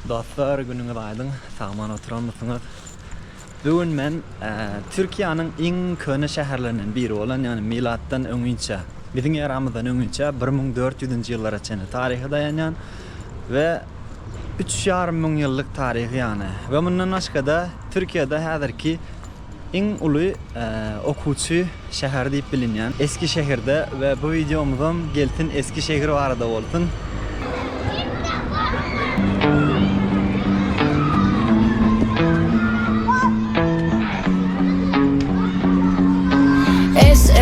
Dostlar, günüňiz aýdyn. Sagman oturanmysyňyz? Bugün men Türkiýanyň iň köne şäherlerinden biri bolan, ýani milatdan öňünçe, biziň eramyzdan öňünçe 1400-nji ýyllara çenli taryhy daýanýan we 3,5 müň ýyllyk taryhy ýani. We mundan başga-da Türkiýede häzirki iň uly okuwçy şäher diýip bilinýän Eskişehirde we bu videomuzam geltin Eskişehir barada bolsun.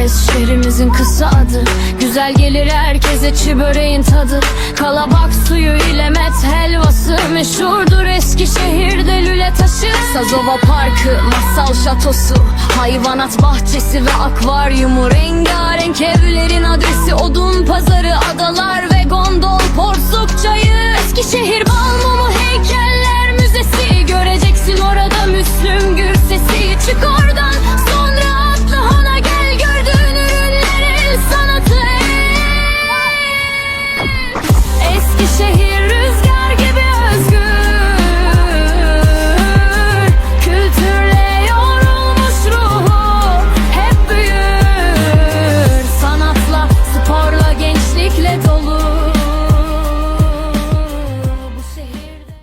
Şehrimizin kısa adı, güzel gelir herkese çi böreğin tadı. Kalabak suyu ile met helvası, meşhurdur Eskişehir'de lüle taşı. Sazova Parkı, masal şatosu, hayvanat bahçesi ve akvaryumu. Rengarenk evlerin adresi, odun pazarı, adalar ve gondol porsuk çayı. Eskişehir Balmumu heykeller müzesi, göreceksin orada Müslüm Gürses'i. Çık oradan sonra atla Han'a gel, gördüğün ürünler el sanatı. Eskişehir rüzgar gibi özgür, kültürle yorulmuş ruhu hep büyür. Sanatla, sporla, gençlikle dolu bu şehirde.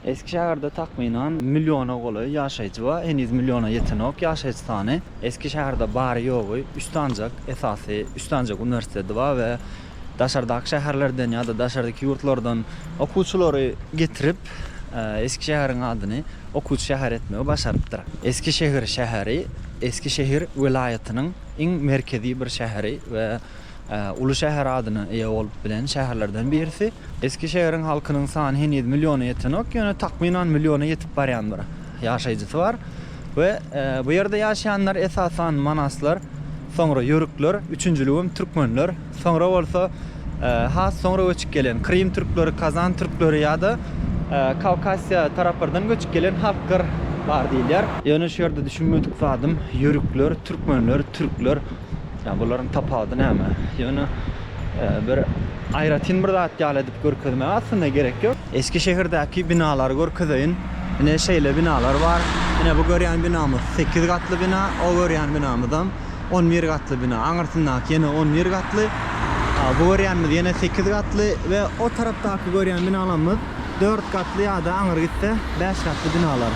Eskişehirde takminan milyona goly ýaşaýjy bar, henüz milyona ýetenok ýaşaýjy sany. Eskişehirde bary ýogy, üstancak esasy, üstancak universiteti bar we daşardaky şäherlerden ýa-da daşardaky ýurtlardan okuwçylary getirip Eskişehiriň adyny okuwçy şäher etmegi başarypdyr. Eskişehir şäheri Eskişehir vilayatynyň iň merkezi bir şäheri we Ulu şäher adyny eýe bolup bilen şäherlerden birisi. Eskişehiriň halkynyň sany henüz milyona ýetenok, ýöne takminan milyona ýetip barýan bir ýaşaýjysy bar. We bu ýerde ýaşaýanlar esasan manaslar, soňra yörükler, üçüncülügüm türkmenler, soňra bolsa has soňra göçüp gelen Krim türkleri, Kazan türkleri ýa-da Kavkasya taraplardan göçüp gelen halklar bar diýilýär. Ýöne şu ýerde düşünmedik zadym, yörükler, türkmenler, türkler, ýa bularyň tapady näme? Ýöne bir aýratyn bir zat ýaly edip görkezmek aslında gerek ýok. Eskişehirdäki binalary görkezeýin. Ine şeýle binalar bar. Ine bu görýän binamyz 8 gatly bina, o görýän binamyzam 11 gatly bina. Aňyrtyndaky ýene 11 gatly. Bu görýänimiz ýene 8 gatly we o tarapdaky görýän binalarymyz 4 gatly ýa-da aňyr gitse 5 gatly binalar.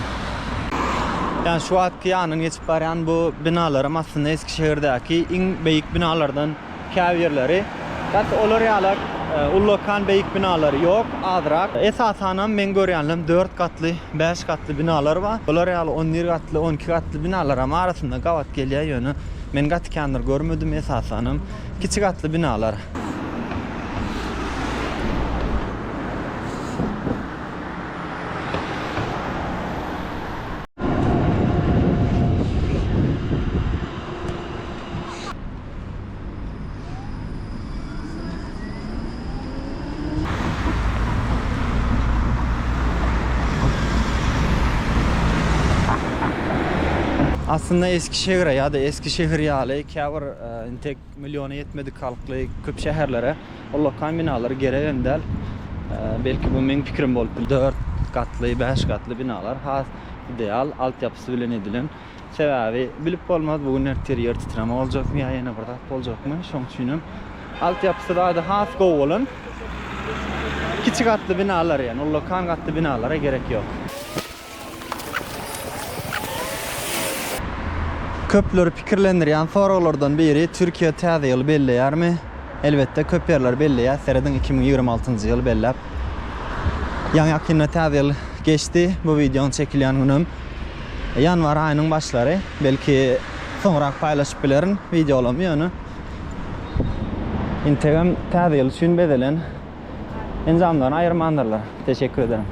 Yani şu atki ýanyň geçip barýan bu binalar aslında Eskişehirdäki iň beýik binalardan käbirleri. Gat olar ýalak ullokan beýik binalary ýok, azrak. Esasanam men görýänim 4 gatly, 5 gatly binalar bar. Olar ýaly 11 gatly, 12 gatly binalar arasynda gawat gelýär ýöne. Men gatkandyr görmedim, esasanam kiçik gatly binalar. Aslında Eskişehir'e ya da Eskişehir ýaly käbir tek milyona ýetmedik halkly köp şäherlere ullokan binalar gerek endel. Belki bu meň pikirim bolup 4 gatly, 5 gatly binalar has ideal altyapysy bilen edilen. Sebäbi bilip bolmaz bugün interior titreme boljakmy ýa ýene bir zat boljakmy? Şoň üçin altyapysy da has gowy bolan kiçik gatly binalar, ýani ullokan gatly binalara gerek ýok. Köpleri pikirlendirýän soralardan biri Türkiýe täze ýyl belleýärmi? Elbetde köp ýerler belleýär. Sereden 2026-njy ýyl bellep. Ýa-ni ýakynda täze ýyl geçdi. Bu videony çekilýän günüm ýanwar aýynyň başlary. Belki soňra paýlaşyp bilerin videolamy ýöne. Integam täze ýyl üçin bedelen enzamdan aýyrmandyrlar. Teşekkür ederim.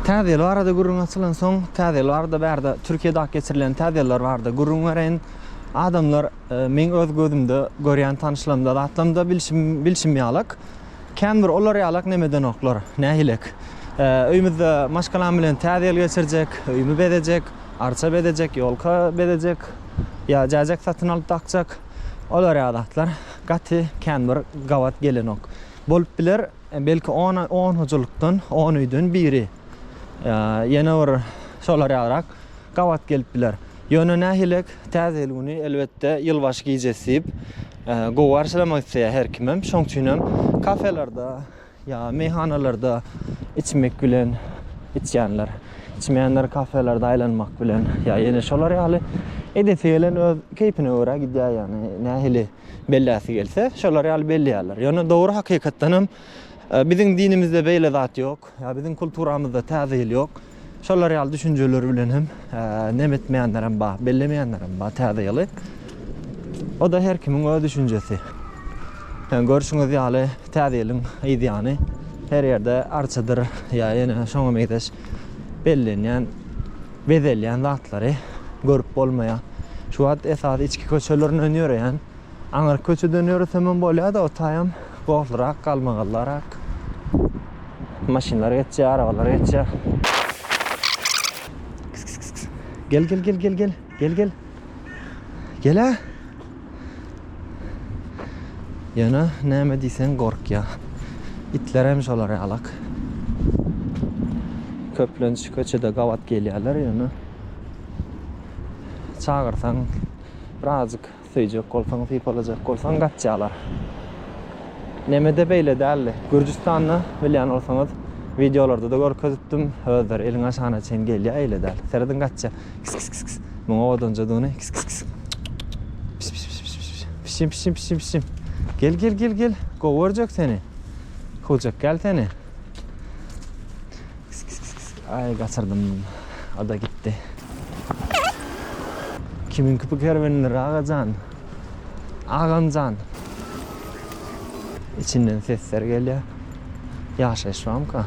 Täze ýyl arada gurrun açylan soň, täze ýyl arada bärde Türkiýede geçirilen täze ýyllar barda gurrun beren adamlar men öz gözümde görýän tanışlarymda da atlamda bilşimýalak. Kämbir olar ýalak nemeden oklar, nähilek. Öýümizde maşgalan bilen täze ýyl geçirjek, öýümü bedejek, arça bedejek, ýolka bedejek, ya jajak satın alıp takacak. Olar ýa-datlar gaty kän bir gawat gelenok. Bolup biler, belki 10 hojulukdan 10 üýden biri. Ýene bir şolar ýarak gawat gelip biler. Ýöne nähilek täze günü elbetde ýylbaşy gijesip gowar şalamak isleýär her kimem. Şoň üçin hem kafelerde ya meyhanalarda içmek bilen içýänler, içmeýänler kafelerde aýlanmak bilen ya ýene şolar ýaly edesi gelen öz keypine göre gidýär ýani nähili belläsi gelse şolar ýaly belliýärler. Ýöne dogry hakykatdan hem biziň dinimizde beýle zat ýok, ya biziň kulturamyzda täze ýok. Şolar ýaly düşünjeler bilen hem nemetmeýänler hem bar, bellemeýänler hem bar täze ýaly. O da her kimiň öz düşünjesi. Yani görüşüňiz ýaly täze ýylyň ýygyany her ýerde arçadyr ýa ýene şoňa meýdeş bellenýän, bezelýän zatlary görüp bolmaýar. Şu wagt esas içki köçelerini ýörýän, aňyr köçeden ýöresem bolýar da o taýam gowlarak, galmagallarak. Maşinlar geçýär, arabalar geçýär. Gel. Gel ha. Yana näme diýsen gorkýa. İtler hem şolar ýalak. Köplenç köçede gawat gelýärler ýöne. Çağırsaň birazjyk süýjek bolsaň, sypalajak bolsaň gatjalar. Nemede beýle däl. Gürjistanyny bilýän bolsaňyz videolarda da görkezipdim. Hözer eliň aşagyna çen gelýär eýle däl. Serden gatja. Muňa odunja duny. Pişim. Gel. Gowarjak seni. Hojak gel seni. Ay gaçyrdım. O da gitti. Kimin köpek herwenleri Ağamcan. İçinden sesler gelýär. Ýaşaşmamka.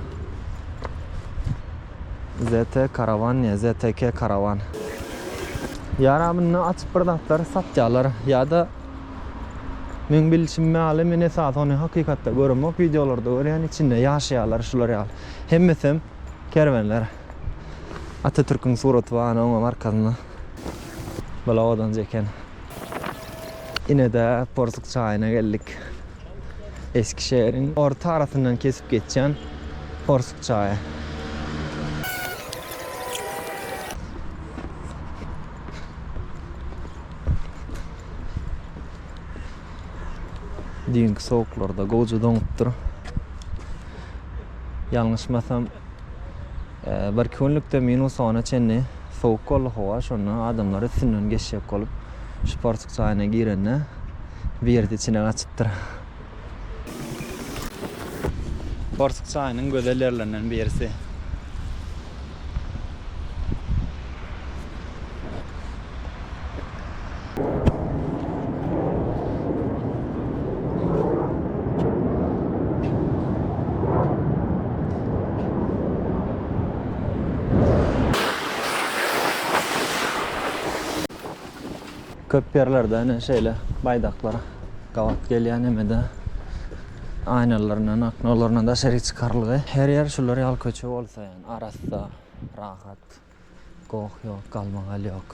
ZTK karavan. Yaramyny açyp bir zatlar satýarlar ýa-da men bilişime aly men esas ony hakykatda görmek videolarda görýän içinde ýaşaýarlar şular ýaly. Hemmesem kerwenler. Atatürk'ün suraty var oňa markasyna. Balawadan jeken. Ine de Porsuk çaýyna geldik. Eskişehir'in orta arasından kesip geçen Porsuk çaýy. Diňki sowuklarda gowy doňupdyr. Ýalňyşmasam bir günlükde -10 çenni sowuk bolly hawa şonu adamlar üstünden geçip bolup şu Porsuk çaýyna girenne bir ýerde içine gaçypdyr. Porsuk çaýynyň gözel ýerlerinden birisi. Köp yerlerde hani şeyle baydaklara gawat gelýän emede aynalaryndan, aknalaryndan da şerik çykarlygy. Her yer şular ýal köçe bolsa ýani arasda rahat, goh ýok, galmagal ýok.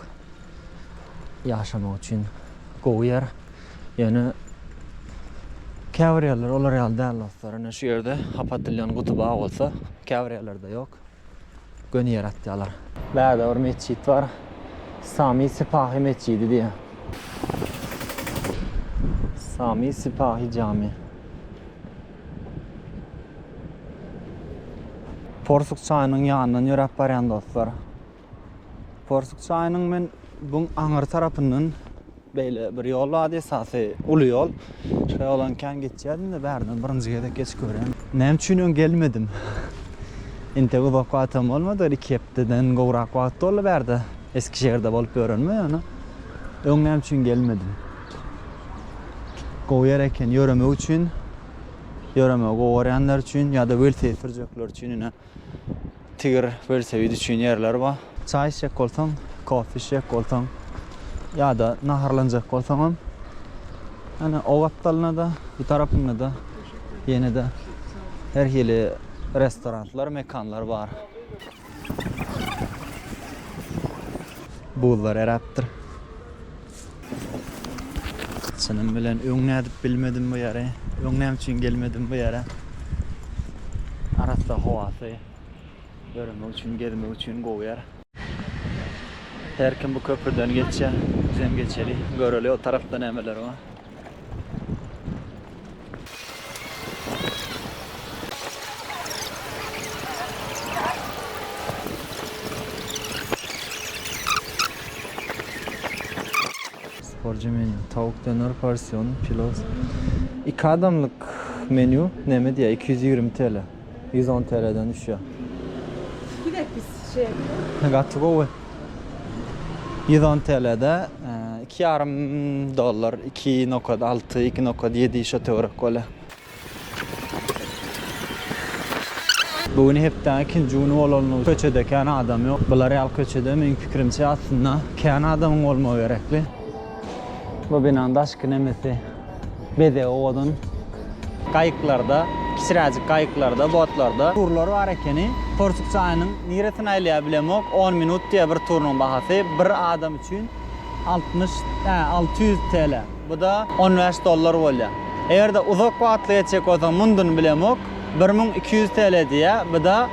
Ýaşamak üçin gowy yer. Ýani käwriýerler olar ýal däl dostlar. Ana şu ýerde hapatylýan gutuba bolsa, käwriýerlerde ýok. Gön yer atýarlar. Bäde bir mescit var. Sami Sipahi Mescidi diye. Sami Sipahi Cami. Porsuk çaýynyň ýanyndan ýörep barýan dostlar. Porsuk çaýynyň men bu aňyr tarapyndan beýle bir ýol var esasy, uly ýol. Şu ýolan kän geçýärdim de bärden birinji gezek geçip görýän. Näme üçin gelmedim. Inte uzak wagtym bolmady, 2 hepdeden gowrak wagt boly berdi. Eskişehir'de bolup öğrenme yani. Öňem üçin gelmedim. Gowy yer eken ýöreme üçin, ýöreme gowurýanlar üçin ýa-da welfare sürjekler üçin ine tigir welfare üçin ýerler bar. Çaý içek bolsaň, kofe içek bolsaň ýa-da naharlanjak bolsaň hem ana o wagtlaryna da, bu tarapyna da ýene de her hili restoranlar, mekanlar bar. Bular erapdyr. Atçının bilen öňnädip bilmedim bu ýere. Öňnäm üçin gelmedim bu ýere. Arasda howasy görmek üçin, gezmek üçin gowy ýer. Her kim bu köprüden geçse, bizem geçeli, göreli o tarafta nämeler var. Sporcu menü, tavuk döner porsiyon, pilav. 2 adamlık menü ne diye 220 TL. 110 TL'den düşüyor. Gidek biz şey. Gatı gowy. 110 TL'de 2,5 dolar, 2,6, 2,7 şo teorik gola. Bugün hepden ikinci günü olanı köçede kän adam yok. Bular ýal köçede men pikrimçe aslında kän adamın olmagy gerekli. Bu binan daşky nemesi bede oğudun kayıklarda, kişiracık kayıklarda, botlarda turlar var ekeni. Porsuk çayının niretini aylayabilemok 10 minut diye bir turun bahası bir adam için 600 TL. Bu da 15 dolar bolýar. Eğer de uzak wagtly geçecek olsa mundun bilemok 1200 TL diye. Bu da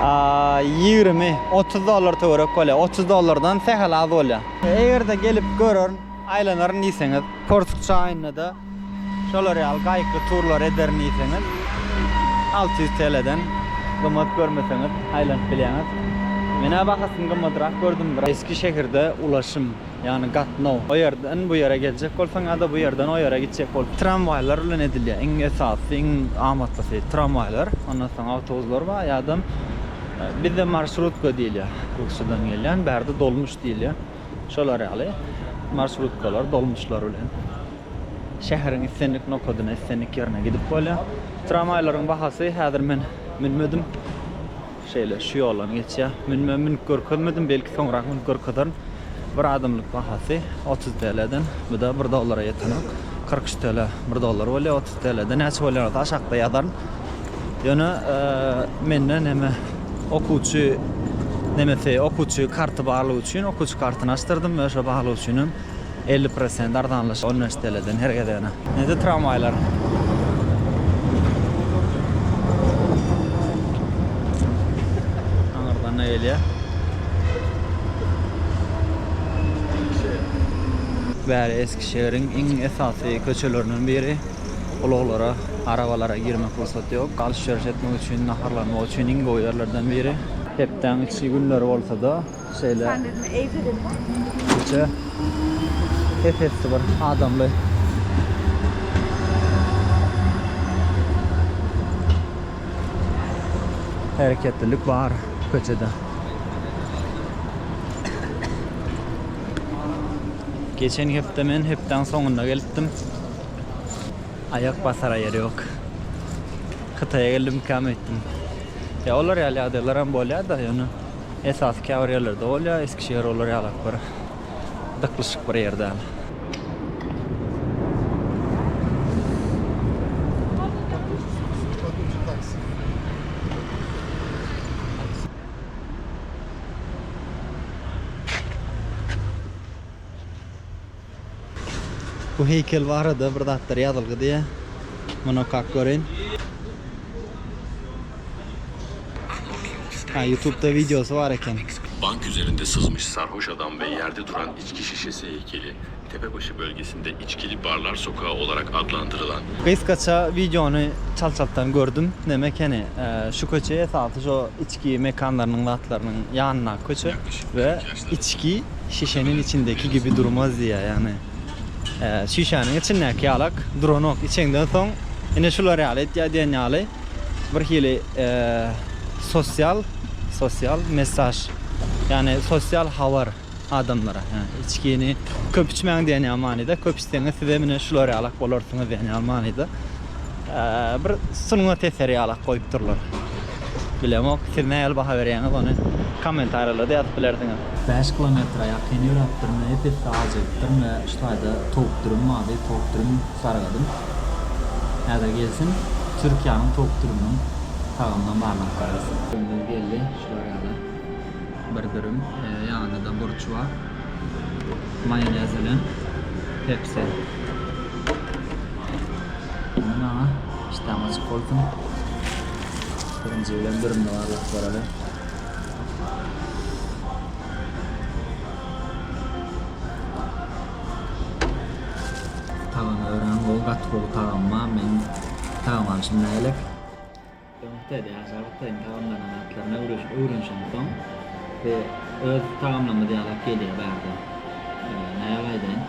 20-30 dolar töwerek bolýar. 30 dolardan sehel az bolýar. Eğer de gelip görür aylanar niseňiz Porsuk çayına da şolar ýal gaýykly turlar eder niseňiz 600 TL'den gymmat görmeseňiz aýlanyp bilýäňiz. Mene bahasyn gymmatrak gördüm bir. Eskişehirde ulaşım yani gatnaw. O ýerden bu ýere geljek bolsaň da bu ýerden o ýere gitjek bol. Tramwaylar bilen edilýär. Iň esasy, iň amatly tramwaylar, ondan soň awtobuslar bar ýa-da bizde marşrutka diýilýär. Rusya'dan gelýän, bärde dolmuş diýilýär. Şolar ýaly marşrutkalar, dolmuşlar bilen şäherin issenlik nokadyna, issenlik ýerine gidip bolýar. Tramwaylaryň bahasy häzir men bilmedim. Şeýle şu ýoldan geçýär. Men görkezmedim, belki soňra görkezän. Bir adamlyk bahasy 30 TL'den, bu da 1 dolara ýetenok. 43 TL, 1 dolar bolýar, 30 TL'den näçe bolýar da aşakda ýazar. Ýöne menden näme okuwçy nemesi okuwçy karty barlygy üçin okuwçy kartyny açdyrdım we şo bagly üçin 50% ardanlaş 15 TL'den her gedene. Nede tramwaylar? Anardan ne gelýär? Bäri Eskişehir'in iň esasy köçelerinden biri. Ulaglara, arabalara girmek fursatı yok. Alışveriş etmek için, naharlanmak için iň gowy ýerlerden biri. Hepden içi günler olsa da şeyler. Sen dedin evde dedin. İşte Efes'te var adamlı. Hareketlilik var köçede. Geçen hafta men hepten soňunda geldim. Ayak basara ýeri yok. Hytaýa geldim kam etdim. Ya olar ýaly adamlar hem bolýar da ýöne esas käwr ýerlerde bolýar, Eskişehir olar ýalak bir dyklyşyk bir ýerde. Bu heykel barada bir datlar ýazylgy diye. Muny kak görün. YouTube'da videosu var eken. Bank üzerinde sızmış sarhoş adam ve yerde duran içki şişesi heykeli, Tepebaşı bölgesinde içkili barlar sokağı olarak adlandırılan. Kıyskaça videonu çalçalttan gördüm. Demek hani şu köçe esasy şu içki mekanlarının latlarının yanına köçe ve içki şişenin içindeki gibi durmaz diye yani. Şişenin içindeki alak duranok içinden son yine şular alet ya diyen alet bir hili sosyal mesaj yani sosyal havar adamlara yani içkini köp içmeň diýen Almanyada köp içseňiz size mine şular alak bolarsyňyz diýen Almanyada bir sunuňa teseri alak goýup durlar. Bilemok siz näme baha berýäňiz ony kommentarlarda ýazyp bilerdiňiz. 5 kilometre ýakyn ýürüpdirmi, hepsi azypdyrmy, şuýda togdurym maňy togdurym sargadım. Näde gelsin Türkiýanyň togdurynyň tagamdan barmak garasy. Öňde geldi şular ýaly. Bir dürüm, ýanynda burç bar. Mayonez bilen Pepsi. Mana işte amacı koydum. Birinci bilen birimde var arada. Tamam öğren o gat kolu tamam men tamam şimdi elek. Dedi aşağıda tamamlanan atlarına öğrenşen ve öz tamamlama diyalak geliyor berdi. Ne yalaydan?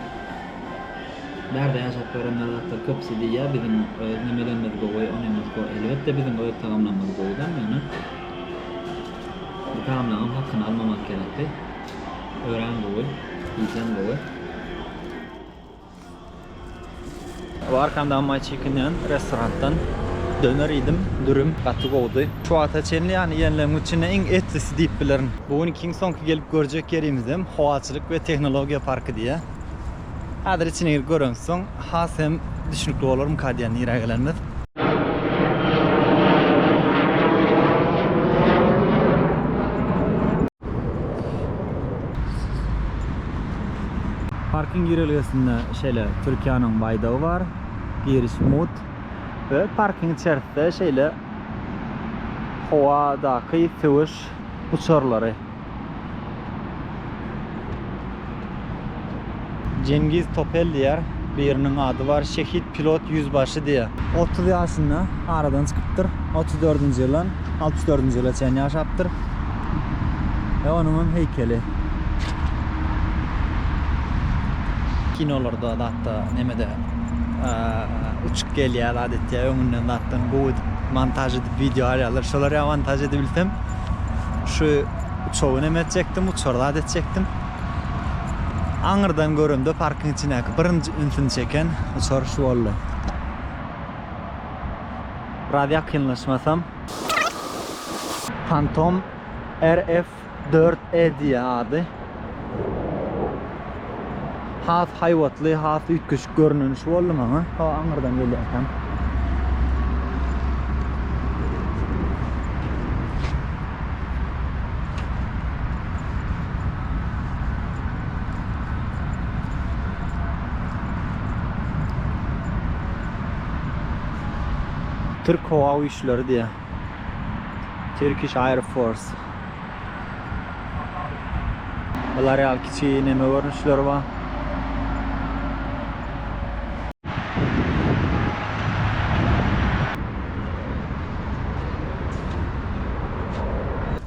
Berdi yaşap öğrenenler köpsi diye bizim nimelenmez goy onemez goy elbette bizim öz tamamlanmaz goydan yani. Bu tamamlanan hakkını almamak gerekli. Öğren goy, yiyeceğim goy. Bu arkamda amma çekinen restorandan döner yedim, dürüm katı oldu. Şu ataçenli yani yenilerin içine en etlisi deyip bilirim. Bugün ikinci sonki gelip görecek yerimizim Havacılık ve Teknoloji Parkı diye. Adır içine girip görünsün, has hem düşünüklü olurum kadiyen yere gelenler. Parkın girilgesinde Türkiye'nin baydağı var, giriş mut ve parkın içerisinde havadaki savaş uçurları. Cengiz Topel diye birinin adı var, Şehit Pilot Yüzbaşı diye. 30 yaşında aradan çıkıptır, 34. yılın 64. yıla çen yaşaptır ve onun heykeli. Kinolarda da hatta nemede uçuk geliyor adetya önünden zaten bu montaj edip video arıyorlar. Şoları ya montaj edebilsem şu uçağı nem edecektim, uçorda adedecektim. Anırdan göründü parkın içine birinci üntünü çeken uçar şu oldu. Radyo yakınlaşmasam Phantom RF-4E diye adı. Has hayvatlı, has ütküş görünüşü oldu ama o anırdan geliyor tam. Türk Hava Güçleri diye. Turkish Air Force. Bunlar real kiçiği neme görünüşleri var.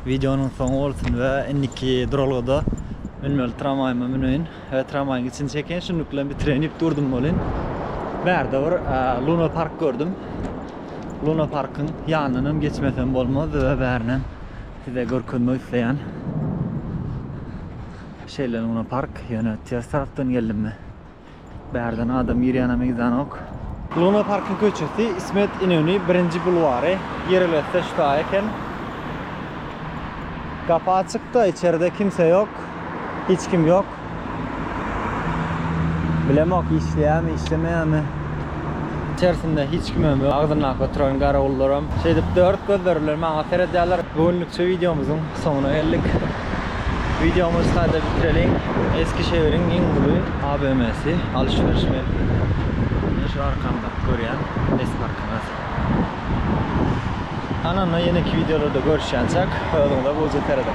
Videonun sonu olsun ve enniki duralgıda önmeli tramvayma münöyin ve tramvayın için çeken şunlukla bitirenip durdum olin. Berda var Luna Park gördüm. Luna Park'ın yanının geçmesem olmaz ve bernen size görkünme isteyen Luna Park yani ters taraftan geldim mi? Berden adam yürüyene meydan ok. Luna Park'ın köşesi İsmet İnönü 1. Bulvarı yerleşse şutayken kapı açık da içeride kimse yok. Hiç kim yok. Bilemok işleyen mi işlemeyen mi? İçerisinde hiç kim yok. Ağzına kontrol garoğullarım. Deyip 4 göz verirler bana seyrederler. Bugünlük şu videomuzun sonuna geldik. Videomuzu da bitirelim. Eskişehir'in en büyük AVM'si alışveriş merkezi. Şu arkamda görüyen Esparkımız. Ananla yeniki videolarda görüşeceğiz. Öğlümde bu zeterede.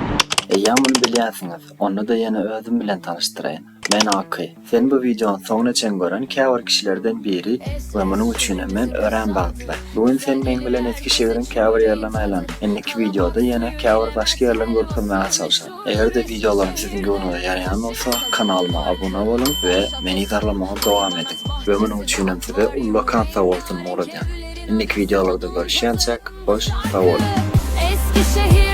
Bunu biliyorsunuz. Onu da yine özüm bilen tanıştırayım. Ben Akı. Sen bu videonun sonuna çen gören kâvar kişilerden biri ve bunun için hemen öğren bağlılar. Bugün senin en bilen Eskişehir'in kâvar yerlemeyle. Enniki videoda yine kâvar başka yerlerini görmeye çalışan. Eğer de videolarım sizin gönlüne yarayan olsa kanalıma abone olun ve beni izlemeye devam edin. Ve bunun için size ullakan sağ olsun moradiyan. Enniki videolarda görüşeceğiz. Hoş sağ olun. Eskişehir